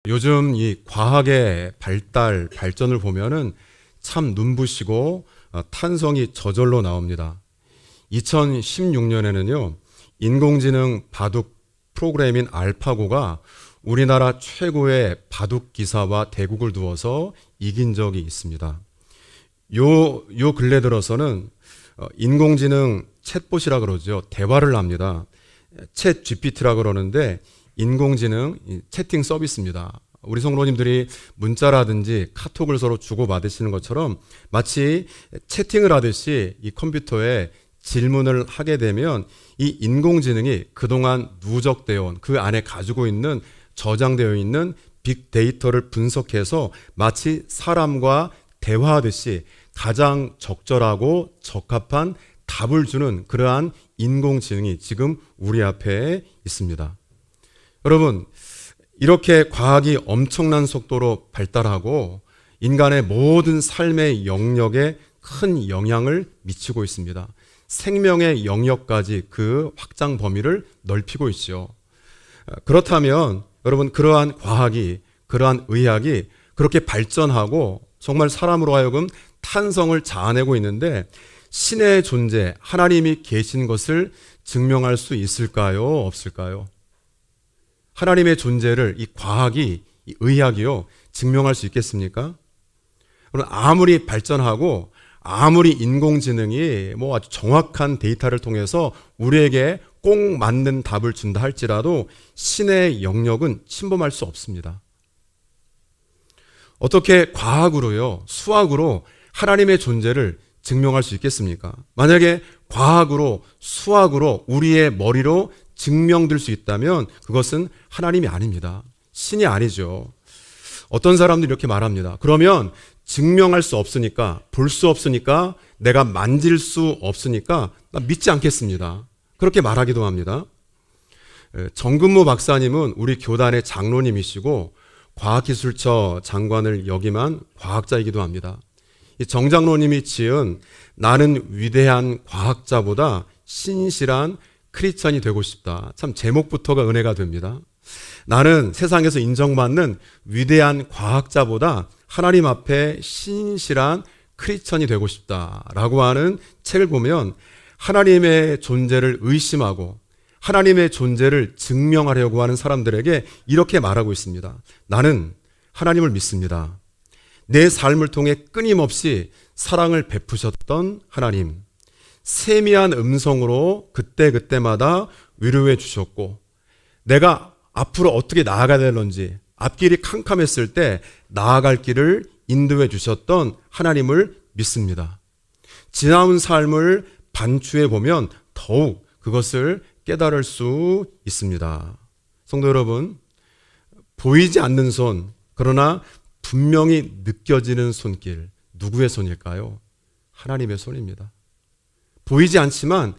요즘 이 과학의 발전을 보면은 참 눈부시고 탄성이 저절로 나옵니다. 2016년에는요, 인공지능 바둑 프로그램인 알파고가 우리나라 최고의 바둑 기사와 대국을 두어서 이긴 적이 있습니다. 요 근래 들어서는 인공지능 챗봇이라 그러죠. 대화를 합니다. 챗 GPT라 그러는데 인공지능 채팅 서비스입니다. 우리 성도님들이 문자라든지 카톡을 서로 주고받으시는 것처럼 마치 채팅을 하듯이 이 컴퓨터에 질문을 하게 되면 이 인공지능이 그동안 누적되어 온 그 안에 가지고 있는 저장되어 있는 빅데이터를 분석해서 마치 사람과 대화하듯이 가장 적절하고 적합한 답을 주는 그러한 인공지능이 지금 우리 앞에 있습니다. 여러분, 이렇게 과학이 엄청난 속도로 발달하고 인간의 모든 삶의 영역에 큰 영향을 미치고 있습니다. 생명의 영역까지 그 확장 범위를 넓히고 있죠. 그렇다면 여러분, 그러한 과학이, 그러한 의학이 그렇게 발전하고 정말 사람으로 하여금 탄성을 자아내고 있는데 신의 존재, 하나님이 계신 것을 증명할 수 있을까요? 없을까요? 하나님의 존재를 이 과학이, 이 의학이요, 증명할 수 있겠습니까? 아무리 발전하고 아무리 인공지능이 뭐 아주 정확한 데이터를 통해서 우리에게 꼭 맞는 답을 준다 할지라도 신의 영역은 침범할 수 없습니다. 어떻게 과학으로요, 수학으로 하나님의 존재를 증명할 수 있겠습니까? 만약에 과학으로, 수학으로, 우리의 머리로 증명될 수 있다면 그것은 하나님이 아닙니다. 신이 아니죠. 어떤 사람들이 이렇게 말합니다. 그러면 증명할 수 없으니까, 볼 수 없으니까, 내가 만질 수 없으니까 나 믿지 않겠습니다. 그렇게 말하기도 합니다. 정근무 박사님은 우리 교단의 장로님이시고 과학기술처 장관을 역임한 과학자이기도 합니다. 이 정 장로님이 지은 나는 위대한 과학자보다 신실한 크리스천이 되고 싶다. 참 제목부터가 은혜가 됩니다. 나는 세상에서 인정받는 위대한 과학자보다 하나님 앞에 신실한 크리스천이 되고 싶다라고 하는 책을 보면 하나님의 존재를 의심하고 하나님의 존재를 증명하려고 하는 사람들에게 이렇게 말하고 있습니다. 나는 하나님을 믿습니다. 내 삶을 통해 끊임없이 사랑을 베푸셨던 하나님, 세미한 음성으로 그때그때마다 위로해 주셨고 내가 앞으로 어떻게 나아가야 되는지 앞길이 캄캄했을 때 나아갈 길을 인도해 주셨던 하나님을 믿습니다. 지나온 삶을 반추해 보면 더욱 그것을 깨달을 수 있습니다. 성도 여러분, 보이지 않는 손, 그러나 분명히 느껴지는 손길, 누구의 손일까요? 하나님의 손입니다. 보이지 않지만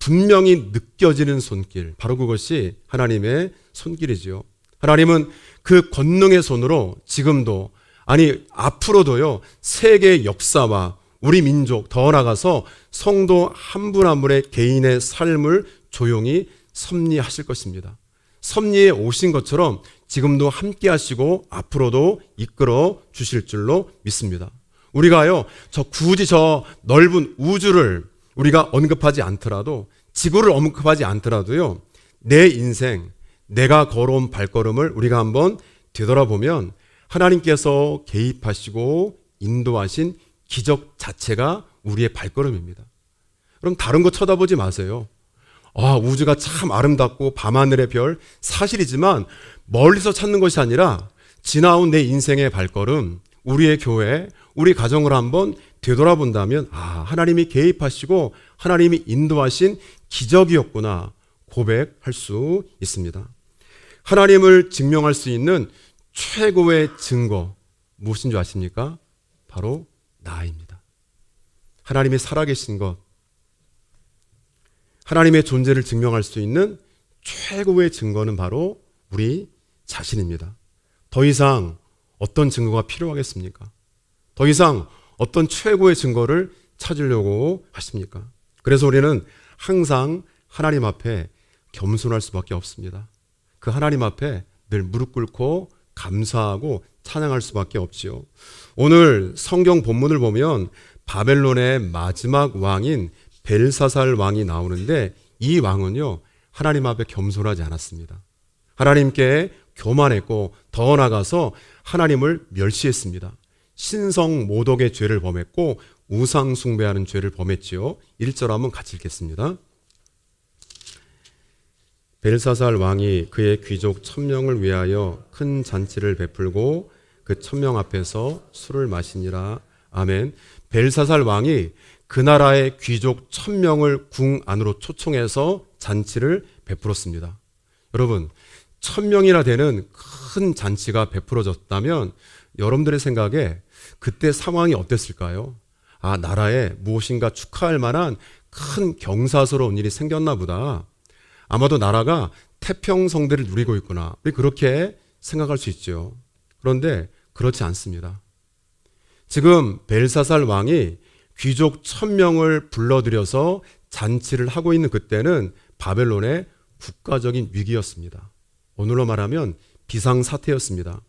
분명히 느껴지는 손길, 바로 그것이 하나님의 손길이지요. 하나님은 그 권능의 손으로 지금도, 아니 앞으로도요, 세계 역사와 우리 민족, 더 나아가서 성도 한 분 한 분의 개인의 삶을 조용히 섭리하실 것입니다. 섭리에 오신 것처럼 지금도 함께 하시고 앞으로도 이끌어 주실 줄로 믿습니다. 우리가요, 굳이 저 넓은 우주를 우리가 언급하지 않더라도, 지구를 언급하지 않더라도요, 내 인생, 내가 걸어온 발걸음을 우리가 한번 되돌아보면 하나님께서 개입하시고 인도하신 기적 자체가 우리의 발걸음입니다. 그럼 다른 거 쳐다보지 마세요. 우주가 참 아름답고 밤하늘의 별, 사실이지만 멀리서 찾는 것이 아니라 지나온 내 인생의 발걸음, 우리의 교회, 우리 가정을 한번 되돌아본다면 하나님이 개입하시고 하나님이 인도하신 기적이었구나 고백할 수 있습니다. 하나님을 증명할 수 있는 최고의 증거 무엇인 줄 아십니까? 바로 나입니다. 하나님이 살아계신 것, 하나님의 존재를 증명할 수 있는 최고의 증거는 바로 우리 자신입니다. 더 이상 어떤 증거가 필요하겠습니까? 더 이상 어떤 최고의 증거를 찾으려고 하십니까? 그래서 우리는 항상 하나님 앞에 겸손할 수밖에 없습니다. 그 하나님 앞에 늘 무릎 꿇고 감사하고 찬양할 수밖에 없지요. 오늘 성경 본문을 보면 바벨론의 마지막 왕인 벨사살 왕이 나오는데 이 왕은요, 하나님 앞에 겸손하지 않았습니다. 하나님께 교만했고 더 나아가서 하나님을 멸시했습니다. 신성 모독의 죄를 범했고 우상 숭배하는 죄를 범했지요. 1절 한번 같이 읽겠습니다. 벨사살 왕이 그의 귀족 1000명을 위하여 큰 잔치를 베풀고 그 1000명 앞에서 술을 마시니라. 아멘. 벨사살 왕이 그 나라의 귀족 1000명을 궁 안으로 초청해서 잔치를 베풀었습니다. 여러분, 1000명이나 되는 큰 잔치가 베풀어졌다면 여러분들의 생각에 그때 상황이 어땠을까요? 아, 나라에 무엇인가 축하할 만한 큰 경사스러운 일이 생겼나 보다. 아마도 나라가 태평성대를 누리고 있구나. 우리 그렇게 생각할 수 있죠. 그런데 그렇지 않습니다. 지금 벨사살 왕이 귀족 1000명을 불러들여서 잔치를 하고 있는 그때는 바벨론의 국가적인 위기였습니다. 오늘로 말하면 비상사태였습니다.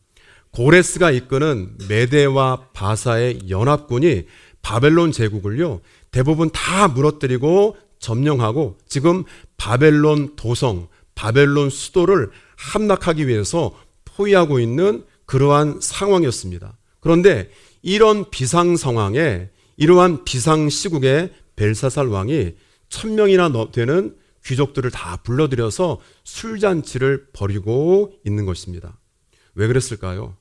고레스가 이끄는 메대와 바사의 연합군이 바벨론 제국을요, 대부분 다 무너뜨리고 점령하고 지금 바벨론 도성, 바벨론 수도를 함락하기 위해서 포위하고 있는 그러한 상황이었습니다. 그런데 이런 비상 상황에, 이러한 비상 시국에 벨사살 왕이 1000명이나 되는 귀족들을 다 불러들여서 술잔치를 벌이고 있는 것입니다. 왜 그랬을까요?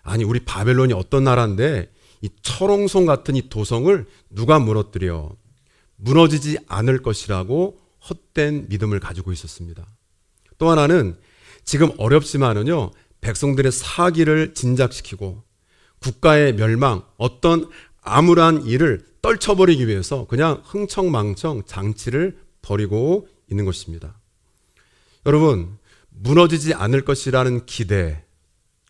아니, 우리 바벨론이 어떤 나라인데 이 철옹성 같은 이 도성을 누가 무너뜨려? 무너지지 않을 것이라고 헛된 믿음을 가지고 있었습니다. 또 하나는 지금 어렵지만은요, 백성들의 사기를 진작시키고 국가의 멸망, 어떤 암울한 일을 떨쳐버리기 위해서 그냥 흥청망청 장치를 벌이고 있는 것입니다. 여러분, 무너지지 않을 것이라는 기대,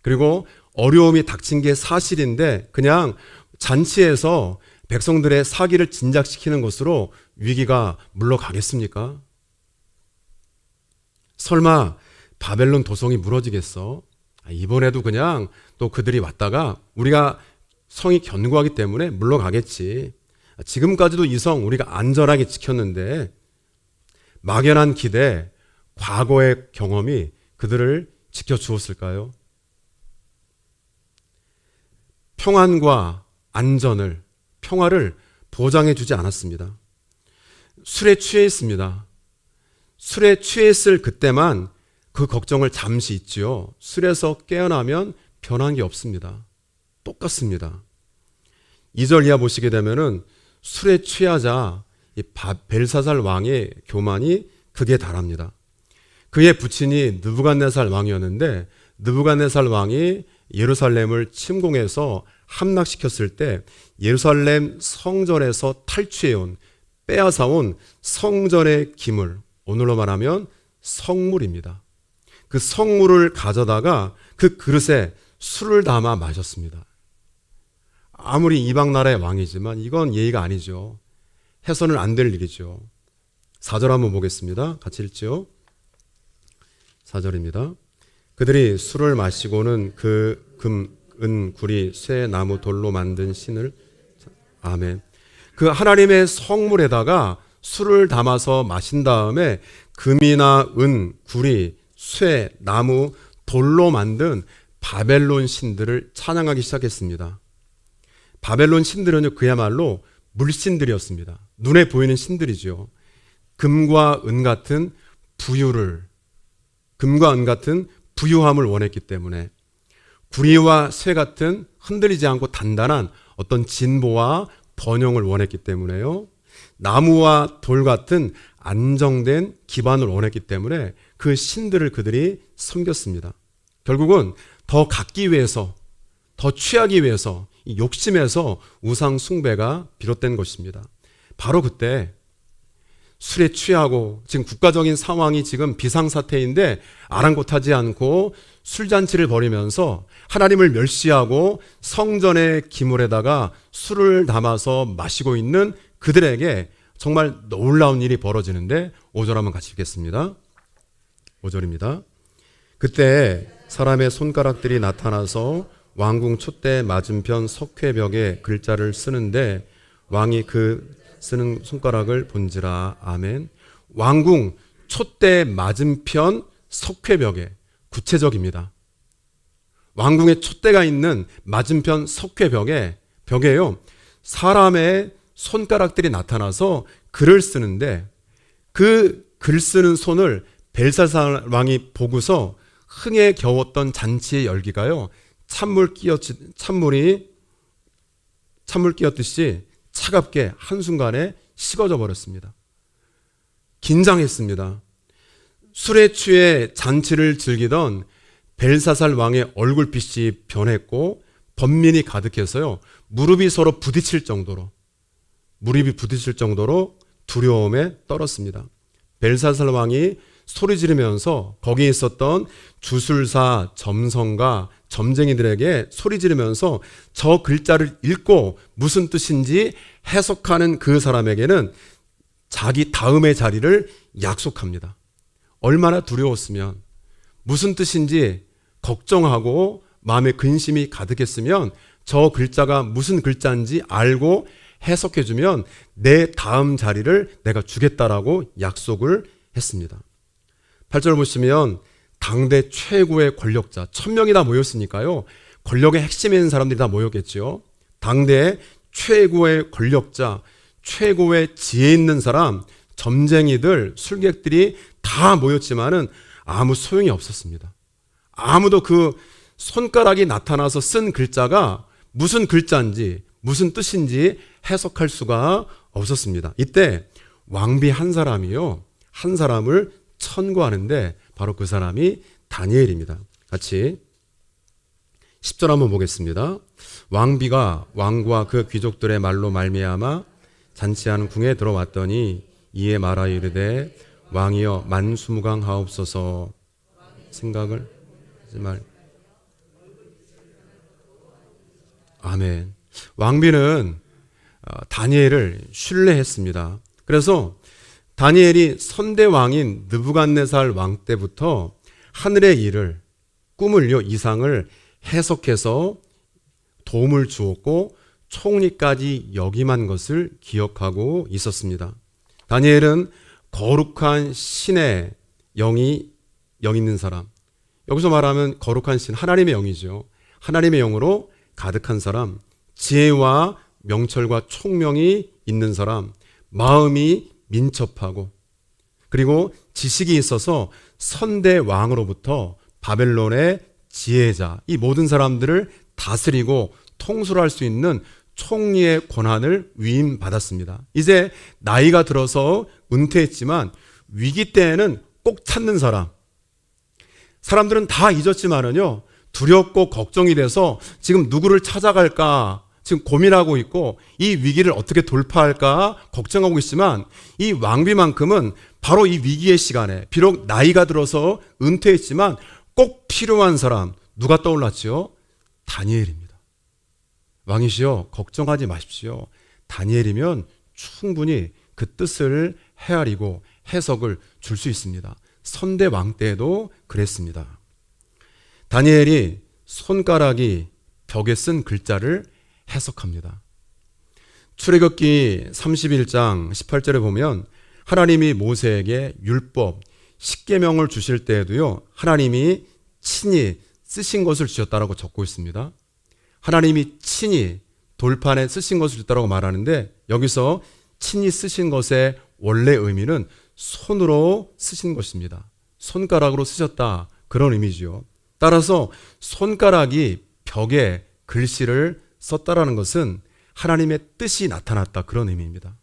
그리고 어려움이 닥친 게 사실인데 그냥 잔치에서 백성들의 사기를 진작시키는 것으로 위기가 물러가겠습니까? 설마 바벨론 도성이 무너지겠어? 이번에도 그냥 또 그들이 왔다가 우리가 성이 견고하기 때문에 물러가겠지. 지금까지도 이 성 우리가 안전하게 지켰는데, 막연한 기대, 과거의 경험이 그들을 지켜주었을까요? 평안과 안전을, 평화를 보장해 주지 않았습니다. 술에 취해 있습니다. 술에 취했을 그때만 그 걱정을 잠시 잊지요. 술에서 깨어나면 변한 게 없습니다. 똑같습니다. 2절 이하 보시게 되면은 술에 취하자 이 벨사살 왕의 교만이 극에 달합니다. 그의 부친이 느부갓네살 왕이었는데 느부갓네살 왕이 예루살렘을 침공해서 함락시켰을 때 예루살렘 성전에서 탈취해온, 빼앗아온 성전의 기물, 오늘로 말하면 성물입니다. 그 성물을 가져다가 그 그릇에 술을 담아 마셨습니다. 아무리 이방 나라의 왕이지만 이건 예의가 아니죠. 해서는 안 될 일이죠. 4절 한번 보겠습니다. 같이 읽죠. 4절입니다. 그들이 술을 마시고는 그 금, 은, 구리, 쇠, 나무, 돌로 만든 신을, 아멘. 그 하나님의 성물에다가 술을 담아서 마신 다음에 금이나 은, 구리, 쇠, 나무, 돌로 만든 바벨론 신들을 찬양하기 시작했습니다. 바벨론 신들은요, 그야말로 물신들이었습니다. 눈에 보이는 신들이죠. 금과 은 같은 부유를, 금과 은 같은 부유함을 원했기 때문에, 구리와 쇠 같은 흔들리지 않고 단단한 어떤 진보와 번영을 원했기 때문에요. 나무와 돌 같은 안정된 기반을 원했기 때문에 그 신들을 그들이 섬겼습니다. 결국은 더 갖기 위해서, 더 취하기 위해서, 이 욕심에서 우상 숭배가 비롯된 것입니다. 바로 그때 술에 취하고 지금 국가적인 상황이 지금 비상사태인데 아랑곳하지 않고 술잔치를 벌이면서 하나님을 멸시하고 성전의 기물에다가 술을 담아서 마시고 있는 그들에게 정말 놀라운 일이 벌어지는데 5절 한번 같이 읽겠습니다. 5절입니다. 그때 사람의 손가락들이 나타나서 왕궁 촛대 맞은편 석회벽에 글자를 쓰는데 왕이 그 쓰는 손가락을 본지라. 아멘. 왕궁 촛대 맞은편 석회벽에, 구체적입니다. 왕궁에 촛대가 있는 맞은편 석회벽에요, 사람의 손가락들이 나타나서 글을 쓰는데 그 글 쓰는 손을 벨사살 왕이 보고서 흥에 겨웠던 잔치의 열기가요, 찬물 끼었듯이 차갑게 한순간에 식어져 버렸습니다. 긴장했습니다. 술에 취해 잔치를 즐기던 벨사살 왕의 얼굴빛이 변했고 번민이 가득해서요, 무릎이 부딪힐 정도로 두려움에 떨었습니다. 벨사살 왕이 소리 지르면서 거기에 있었던 주술사, 점성가, 점쟁이들에게 소리 지르면서 저 글자를 읽고 무슨 뜻인지 해석하는 그 사람에게는 자기 다음의 자리를 약속합니다. 얼마나 두려웠으면, 무슨 뜻인지 걱정하고 마음에 근심이 가득했으면 저 글자가 무슨 글자인지 알고 해석해주면 내 다음 자리를 내가 주겠다라고 약속을 했습니다. 8절 보시면 당대 최고의 권력자 1000명이 다 모였으니까요, 권력의 핵심에 있는 사람들이 다 모였겠죠. 당대 최고의 권력자, 최고의 지혜 있는 사람, 점쟁이들, 술객들이 다 모였지만은 아무 소용이 없었습니다. 아무도 그 손가락이 나타나서 쓴 글자가 무슨 글자인지 무슨 뜻인지 해석할 수가 없었습니다. 이때 왕비 한 사람이요, 한 사람을 천거하는데 바로 그 사람이 다니엘입니다. 같이 10절 한번 보겠습니다. 왕비가 왕과 그 귀족들의 말로 말미암아 잔치하는 궁에 들어왔더니 이에 말하여 이르되 왕이여 만수무강하옵소서. 생각을 하지 말. 아멘. 왕비는 다니엘을 신뢰했습니다. 그래서 다니엘이 선대왕인 느부갓네살 왕 때부터 하늘의 일을, 꿈을요, 이상을 해석해서 도움을 주었고 총리까지 역임한 것을 기억하고 있었습니다. 다니엘은 거룩한 신의 영이 영 있는 사람, 여기서 말하면 거룩한 신, 하나님의 영이죠. 하나님의 영으로 가득한 사람, 지혜와 명철과 총명이 있는 사람, 마음이 민첩하고 그리고 지식이 있어서 선대왕으로부터 바벨론의 지혜자, 이 모든 사람들을 다스리고 통솔할 수 있는 총리의 권한을 위임받았습니다. 이제 나이가 들어서 은퇴했지만 위기 때에는 꼭 찾는 사람, 사람들은 다 잊었지만은요, 두렵고 걱정이 돼서 지금 누구를 찾아갈까 지금 고민하고 있고 이 위기를 어떻게 돌파할까 걱정하고 있지만 이 왕비만큼은 바로 이 위기의 시간에 비록 나이가 들어서 은퇴했지만 꼭 필요한 사람, 누가 떠올랐죠? 다니엘입니다. 왕이시여 걱정하지 마십시오. 다니엘이면 충분히 그 뜻을 헤아리고 해석을 줄 수 있습니다. 선대왕 때에도 그랬습니다. 다니엘이 손가락이 벽에 쓴 글자를 해석합니다. 출애굽기 31장 18절에 보면 하나님이 모세에게 율법, 십계명을 주실 때에도요, 하나님이 친히 쓰신 것을 주셨다라고 적고 있습니다. 하나님이 친히 돌판에 쓰신 것을 주셨다라고 말하는데 여기서 친히 쓰신 것의 원래 의미는 손으로 쓰신 것입니다. 손가락으로 쓰셨다, 그런 의미지요. 따라서 손가락이 벽에 글씨를 썼다라는 것은 하나님의 뜻이 나타났다, 그런 의미입니다.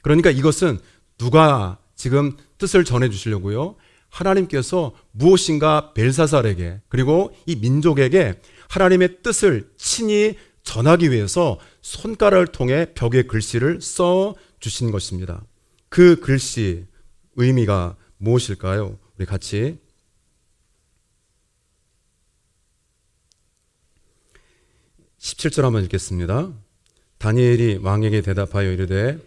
그러니까 이것은 누가 지금 뜻을 전해 주시려고요? 하나님께서 무엇인가 벨사살에게 그리고 이 민족에게 하나님의 뜻을 친히 전하기 위해서 손가락을 통해 벽에 글씨를 써 주신 것입니다. 그 글씨 의미가 무엇일까요? 우리 같이 17절 한번 읽겠습니다. 다니엘이 왕에게 대답하여 이르되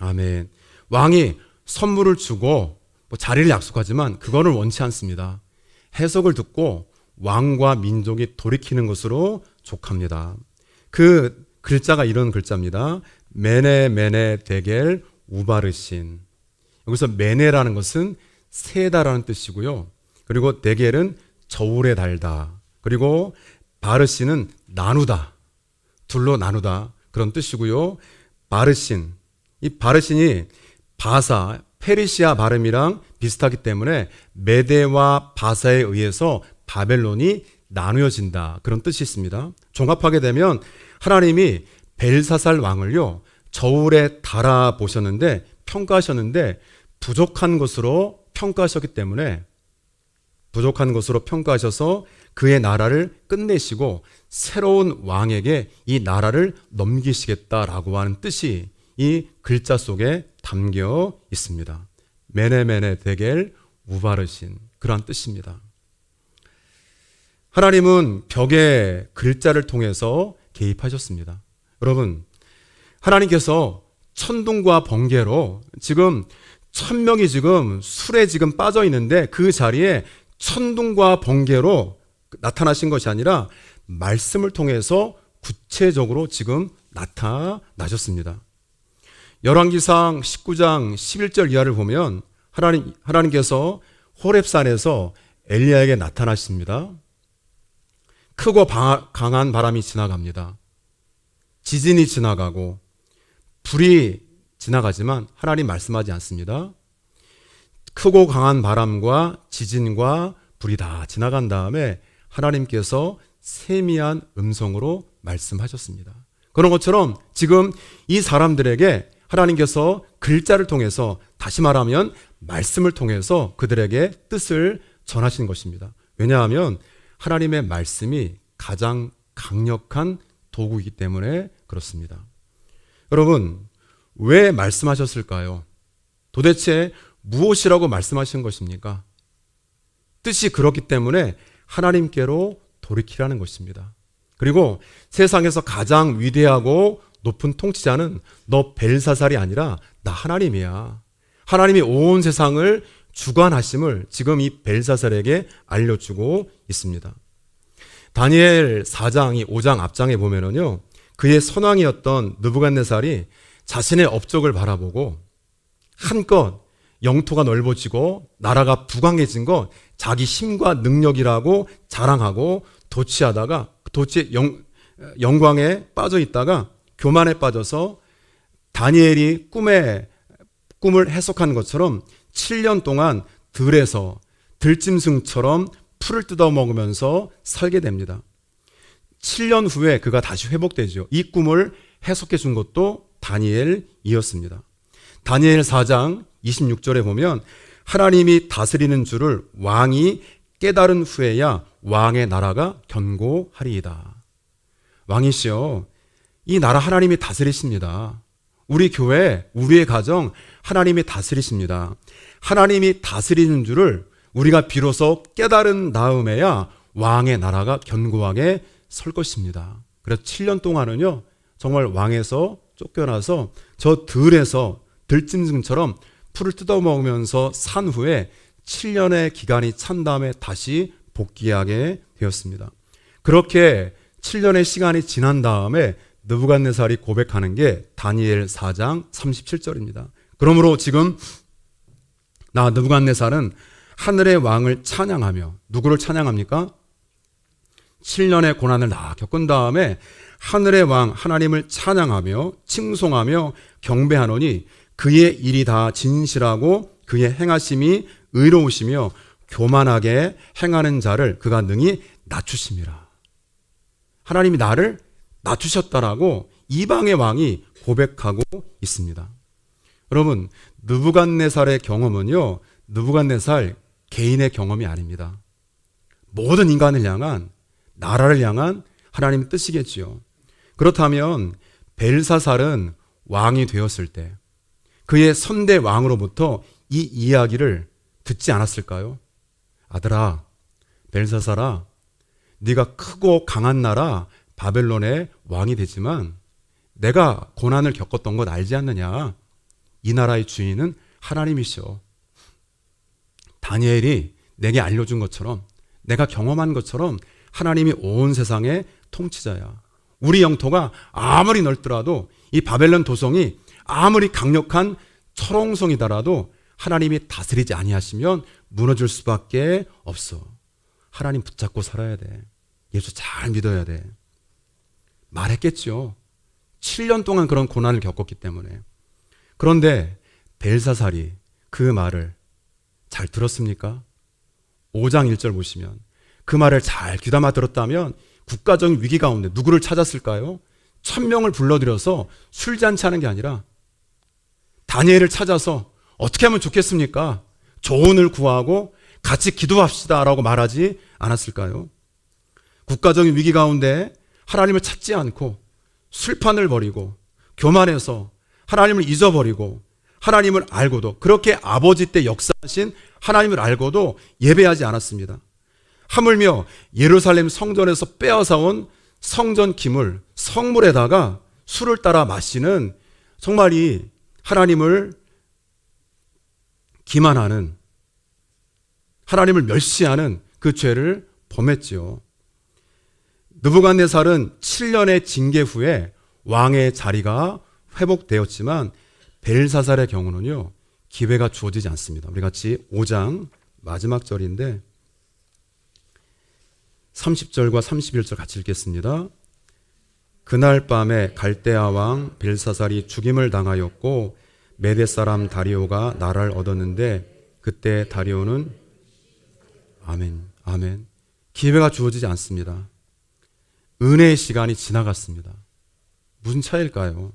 아멘. 왕이 선물을 주고 자리를 약속하지만 그거를 원치 않습니다. 해석을 듣고 왕과 민족이 돌이키는 것으로 족합니다. 그 글자가 이런 글자입니다. 메네 메네 데겔 우바르신. 여기서 메네라는 것은 세다라는 뜻이고요. 그리고 데겔은 저울에 달다. 그리고 바르신은 나누다. 둘로 나누다. 그런 뜻이고요. 바르신. 이 바르신이 바사, 페르시아 발음이랑 비슷하기 때문에 메대와 바사에 의해서 바벨론이 나누어진다. 그런 뜻이 있습니다. 종합하게 되면 하나님이 벨사살 왕을요, 저울에 달아 보셨는데, 평가하셨는데, 부족한 것으로 평가하셨기 때문에, 부족한 것으로 평가하셔서 그의 나라를 끝내시고 새로운 왕에게 이 나라를 넘기시겠다라고 하는 뜻이 이 글자 속에 담겨 있습니다. 메네메네 데겔 우바르신, 그러한 뜻입니다. 하나님은 벽에 글자를 통해서 개입하셨습니다. 여러분, 하나님께서 천둥과 번개로 지금 1000명이 지금 술에 지금 빠져 있는데 그 자리에 천둥과 번개로 나타나신 것이 아니라 말씀을 통해서 구체적으로 지금 나타나셨습니다. 열왕기상 19장 11절 이하를 보면 하나님께서 호렙산에서 엘리야에게 나타나십니다. 크고 강한 바람이 지나갑니다. 지진이 지나가고 불이 지나가지만 하나님 말씀하지 않습니다. 크고 강한 바람과 지진과 불이 다 지나간 다음에 하나님께서 세미한 음성으로 말씀하셨습니다. 그런 것처럼 지금 이 사람들에게 하나님께서 글자를 통해서, 다시 말하면 말씀을 통해서 그들에게 뜻을 전하신 것입니다. 왜냐하면 하나님의 말씀이 가장 강력한 도구이기 때문에 그렇습니다. 여러분, 왜 말씀하셨을까요? 도대체 무엇이라고 말씀하신 것입니까? 뜻이 그렇기 때문에 하나님께로 돌이키라는 것입니다. 그리고 세상에서 가장 위대하고 높은 통치자는 너 벨사살이 아니라 나 하나님이야. 하나님이 온 세상을 주관하심을 지금 이 벨사살에게 알려주고 있습니다. 다니엘 4장, 5장 앞장에 보면은요, 그의 선왕이었던 느부갓네살이 자신의 업적을 바라보고 한껏 영토가 넓어지고 나라가 부강해진 것 자기 힘과 능력이라고 자랑하고 도취하다가 도취의 영광에 빠져 있다가 교만에 빠져서 다니엘이 꿈을 해석한 것처럼 7년 동안 들에서 들짐승처럼 풀을 뜯어 먹으면서 살게 됩니다. 7년 후에 그가 다시 회복되죠. 이 꿈을 해석해 준 것도 다니엘이었습니다. 다니엘 4장 26절에 보면 하나님이 다스리는 줄을 왕이 깨달은 후에야 왕의 나라가 견고하리이다. 왕이시여, 이 나라 하나님이 다스리십니다. 우리 교회, 우리의 가정 하나님이 다스리십니다. 하나님이 다스리는 줄을 우리가 비로소 깨달은 다음에야 왕의 나라가 견고하게 설 것입니다. 그래서 7년 동안은요, 정말 왕에서 쫓겨나서 저 들에서 들짐승처럼 풀을 뜯어먹으면서 산 후에 7년의 기간이 찬 다음에 다시 복귀하게 되었습니다. 그렇게 7년의 시간이 지난 다음에 느부갓네살이 고백하는 게 다니엘 4장 37절입니다. 그러므로 지금 나 느부갓네살은 하늘의 왕을 찬양하며, 누구를 찬양합니까? 7년의 고난을 다 겪은 다음에 하늘의 왕 하나님을 찬양하며 칭송하며 경배하노니 그의 일이 다 진실하고 그의 행하심이 의로우시며 교만하게 행하는 자를 그가 능히 낮추심이라. 하나님이 나를 낮추셨다라고 이방의 왕이 고백하고 있습니다. 여러분, 느부갓네살의 경험은요, 느부갓네살 개인의 경험이 아닙니다. 모든 인간을 향한, 나라를 향한 하나님의 뜻이겠지요. 그렇다면 벨사살은 왕이 되었을 때 그의 선대 왕으로부터 이 이야기를 듣지 않았을까요? 아들아, 벨사살아, 네가 크고 강한 나라 바벨론의 왕이 되지만 내가 고난을 겪었던 것 알지 않느냐? 이 나라의 주인은 하나님이시오. 다니엘이 내게 알려준 것처럼, 내가 경험한 것처럼 하나님이 온 세상의 통치자야. 우리 영토가 아무리 넓더라도, 이 바벨론 도성이 아무리 강력한 철옹성이더라도 하나님이 다스리지 아니하시면 무너질 수밖에 없어. 하나님 붙잡고 살아야 돼. 예수 잘 믿어야 돼. 말했겠죠. 7년 동안 그런 고난을 겪었기 때문에. 그런데 벨사살이 그 말을 잘 들었습니까? 5장 1절 보시면 그 말을 잘 귀담아 들었다면 국가적인 위기 가운데 누구를 찾았을까요? 1000명을 불러들여서 술잔치 하는 게 아니라 다니엘을 찾아서 어떻게 하면 좋겠습니까? 조언을 구하고 같이 기도합시다 라고 말하지 않았을까요? 국가적인 위기 가운데 하나님을 찾지 않고 술판을 버리고 교만해서 하나님을 잊어버리고 하나님을 알고도, 그렇게 아버지 때 역사하신 하나님을 알고도 예배하지 않았습니다. 하물며 예루살렘 성전에서 빼앗아온 성전 기물, 성물에다가 술을 따라 마시는, 정말 이 하나님을 기만하는, 하나님을 멸시하는 그 죄를 범했지요. 느부갓네살은 7년의 징계 후에 왕의 자리가 회복되었지만 벨사살의 경우는요, 기회가 주어지지 않습니다. 우리 같이 5장 마지막 절인데 30절과 31절 같이 읽겠습니다. 그날 밤에 갈대아 왕 벨사살이 죽임을 당하였고 메대 사람 다리오가 나라를 얻었는데 그때 다리오는 아멘. 기회가 주어지지 않습니다. 은혜의 시간이 지나갔습니다. 무슨 차이일까요?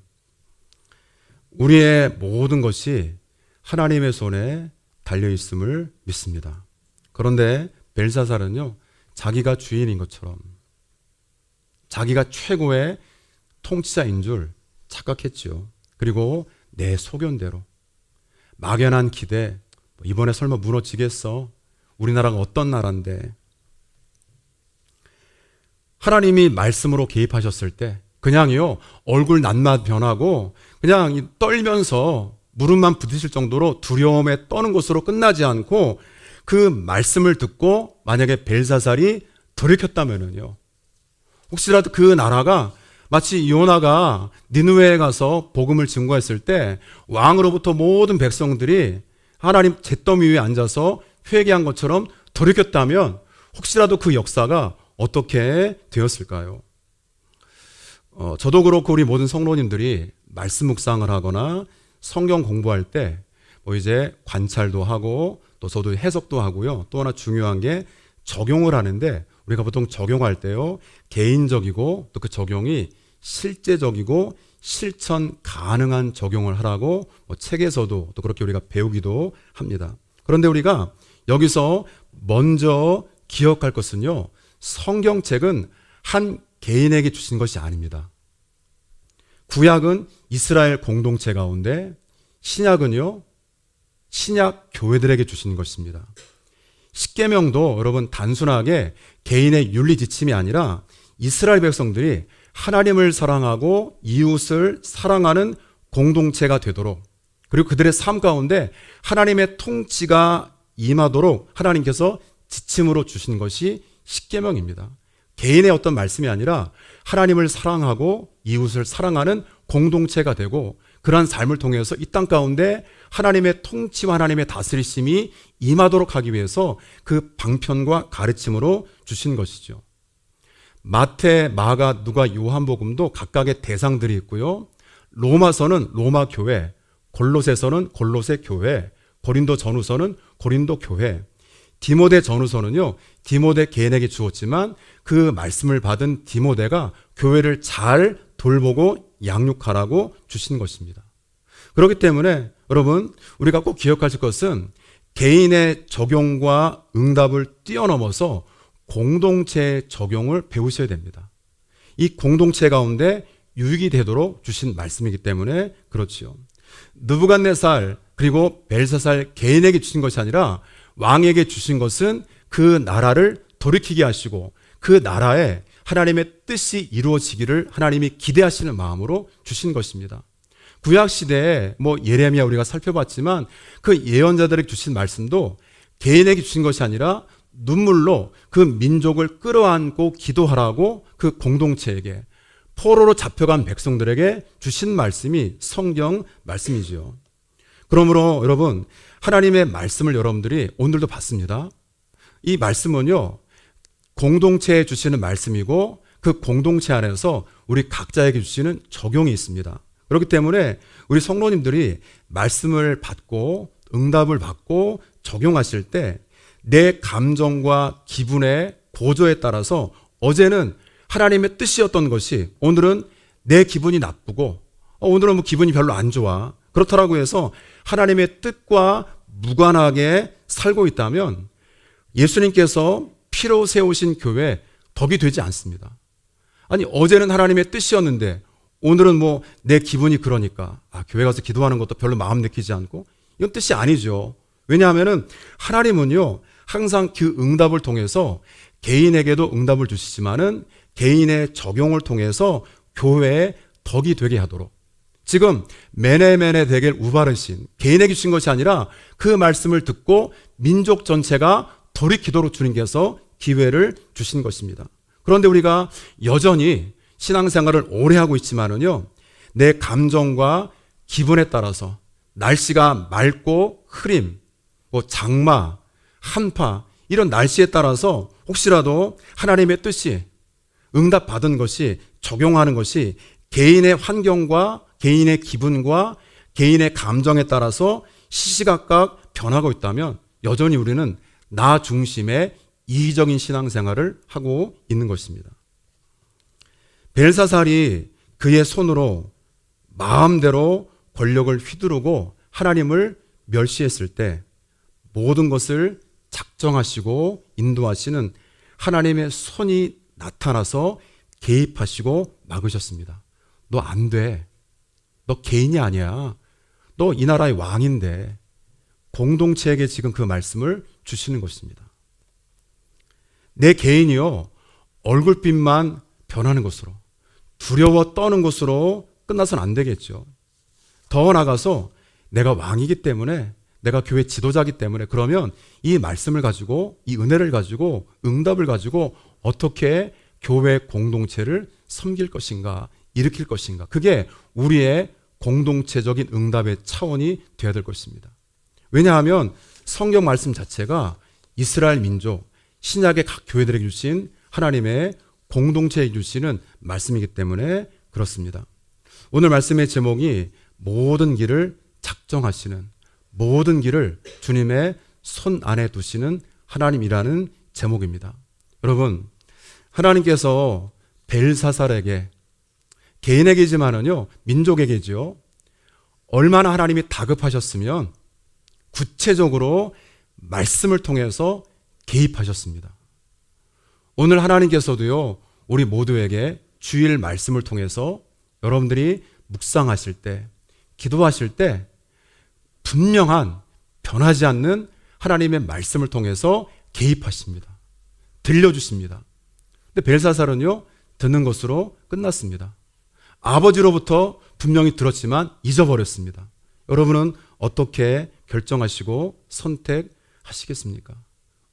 우리의 모든 것이 하나님의 손에 달려있음을 믿습니다. 그런데 벨사살은요, 자기가 주인인 것처럼, 자기가 최고의 통치자인 줄 착각했지요. 그리고 내 소견대로 막연한 기대, 이번에 설마 무너지겠어? 우리나라가 어떤 나라인데? 하나님이 말씀으로 개입하셨을 때 그냥요, 얼굴 낱맛 변하고 그냥 떨면서 무릎만 부딪힐 정도로 두려움에 떠는 것으로 끝나지 않고, 그 말씀을 듣고 만약에 벨사살이 돌이켰다면요, 혹시라도 그 나라가 마치 요나가 니느웨에 가서 복음을 증거했을 때 왕으로부터 모든 백성들이 하나님 잿더미 위에 앉아서 회개한 것처럼 돌이켰다면 혹시라도 그 역사가 어떻게 되었을까요? 저도 그렇고 우리 모든 성도님들이 말씀 묵상을 하거나 성경 공부할 때 이제 관찰도 하고 또 저도 해석도 하고요. 또 하나 중요한 게 적용을 하는데, 우리가 보통 적용할 때요, 개인적이고 또 그 적용이 실제적이고 실천 가능한 적용을 하라고 책에서도 또 그렇게 우리가 배우기도 합니다. 그런데 우리가 여기서 먼저 기억할 것은요, 성경책은 한 개인에게 주신 것이 아닙니다. 구약은 이스라엘 공동체 가운데, 신약은요, 신약 교회들에게 주신 것입니다. 십계명도 여러분 단순하게 개인의 윤리 지침이 아니라 이스라엘 백성들이 하나님을 사랑하고 이웃을 사랑하는 공동체가 되도록, 그리고 그들의 삶 가운데 하나님의 통치가 임하도록 하나님께서 지침으로 주신 것이 십계명입니다. 개인의 어떤 말씀이 아니라 하나님을 사랑하고 이웃을 사랑하는 공동체가 되고, 그러한 삶을 통해서 이 땅 가운데 하나님의 통치와 하나님의 다스리심이 임하도록 하기 위해서 그 방편과 가르침으로 주신 것이죠. 마태, 마가, 누가, 요한복음도 각각의 대상들이 있고요. 로마서는 로마 교회, 골로새서는 골로새 교회, 고린도 전후서는 고린도 교회, 디모데 전후서는요, 디모데 개인에게 주었지만 그 말씀을 받은 디모데가 교회를 잘 돌보고 양육하라고 주신 것입니다. 그렇기 때문에 여러분, 우리가 꼭 기억하실 것은 개인의 적용과 응답을 뛰어넘어서 공동체의 적용을 배우셔야 됩니다. 이 공동체 가운데 유익이 되도록 주신 말씀이기 때문에 그렇지요. 느부갓네살 그리고 벨사살 개인에게 주신 것이 아니라 왕에게 주신 것은 그 나라를 돌이키게 하시고 그 나라에 하나님의 뜻이 이루어지기를 하나님이 기대하시는 마음으로 주신 것입니다. 구약 시대에 예레미야 우리가 살펴봤지만 그 예언자들에게 주신 말씀도 개인에게 주신 것이 아니라 눈물로 그 민족을 끌어안고 기도하라고 그 공동체에게 포로로 잡혀간 백성들에게 주신 말씀이 성경 말씀이지요. 그러므로 여러분, 하나님의 말씀을 여러분들이 오늘도 받습니다. 이 말씀은요, 공동체에 주시는 말씀이고 그 공동체 안에서 우리 각자에게 주시는 적용이 있습니다. 그렇기 때문에 우리 성도님들이 말씀을 받고 응답을 받고 적용하실 때 내 감정과 기분의 고조에 따라서 어제는 하나님의 뜻이었던 것이 오늘은 내 기분이 나쁘고 오늘은 기분이 별로 안 좋아. 그렇다고 해서 하나님의 뜻과 무관하게 살고 있다면 예수님께서 피로 세우신 교회 덕이 되지 않습니다. 아니, 어제는 하나님의 뜻이었는데 오늘은 내 기분이 그러니까 교회 가서 기도하는 것도 별로 마음 내키지 않고, 이건 뜻이 아니죠. 왜냐하면 하나님은요, 항상 그 응답을 통해서 개인에게도 응답을 주시지만은 개인의 적용을 통해서 교회에 덕이 되게 하도록, 지금 메네메네 데겔 우바르신 개인에게 주신 것이 아니라 그 말씀을 듣고 민족 전체가 돌이키도록 주님께서 기회를 주신 것입니다. 그런데 우리가 여전히 신앙생활을 오래 하고 있지만은요, 내 감정과 기분에 따라서 날씨가 맑고 흐림, 장마, 한파, 이런 날씨에 따라서 혹시라도 하나님의 뜻이 응답받은 것이, 적용하는 것이 개인의 환경과 개인의 기분과 개인의 감정에 따라서 시시각각 변하고 있다면 여전히 우리는 나 중심의 이기적인 신앙생활을 하고 있는 것입니다. 벨사살이 그의 손으로 마음대로 권력을 휘두르고 하나님을 멸시했을 때 모든 것을 작정하시고 인도하시는 하나님의 손이 나타나서 개입하시고 막으셨습니다. 너 안 돼. 너 개인이 아니야. 너 이 나라의 왕인데. 공동체에게 지금 그 말씀을 주시는 것입니다. 내 개인이요, 얼굴빛만 변하는 것으로, 두려워 떠는 것으로 끝나서는 안 되겠죠. 더 나아가서 내가 왕이기 때문에, 내가 교회 지도자이기 때문에, 그러면 이 말씀을 가지고, 이 은혜를 가지고, 응답을 가지고 어떻게 교회 공동체를 섬길 것인가, 일으킬 것인가, 그게 우리의 공동체적인 응답의 차원이 되어야 될 것입니다. 왜냐하면 성경 말씀 자체가 이스라엘 민족, 신약의 각 교회들에게 주신 하나님의 공동체에 주시는 말씀이기 때문에 그렇습니다. 오늘 말씀의 제목이 모든 길을 작정하시는, 모든 길을 주님의 손 안에 두시는 하나님이라는 제목입니다. 여러분, 하나님께서 벨사살에게, 개인에게지만은요, 민족에게지요, 얼마나 하나님이 다급하셨으면 구체적으로 말씀을 통해서 개입하셨습니다. 오늘 하나님께서도요, 우리 모두에게 주일 말씀을 통해서 여러분들이 묵상하실 때, 기도하실 때 분명한, 변하지 않는 하나님의 말씀을 통해서 개입하십니다. 들려주십니다. 근데 벨사살은요, 듣는 것으로 끝났습니다. 아버지로부터 분명히 들었지만 잊어버렸습니다. 여러분은 어떻게 결정하시고 선택하시겠습니까?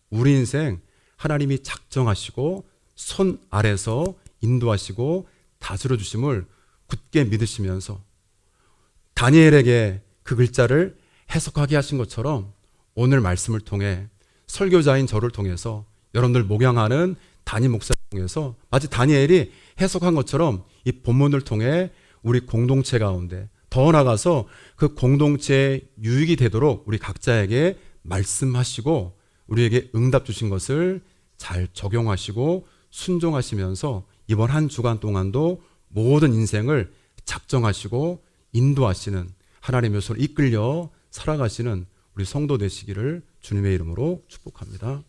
우리 인생 하나님이 작정하시고 손 아래서 인도하시고 다스려 주심을 굳게 믿으시면서 다니엘에게 그 글자를 해석하게 하신 것처럼 오늘 말씀을 통해 설교자인 저를 통해서 여러분들 목양하는 담임 목사를 통해서 마치 다니엘이 해석한 것처럼 이 본문을 통해 우리 공동체 가운데 더 나아가서 그 공동체의 유익이 되도록 우리 각자에게 말씀하시고 우리에게 응답 주신 것을 잘 적용하시고 순종하시면서 이번 한 주간 동안도 모든 인생을 작정하시고 인도하시는 하나님의 손을 이끌려 살아가시는 우리 성도 되시기를 주님의 이름으로 축복합니다.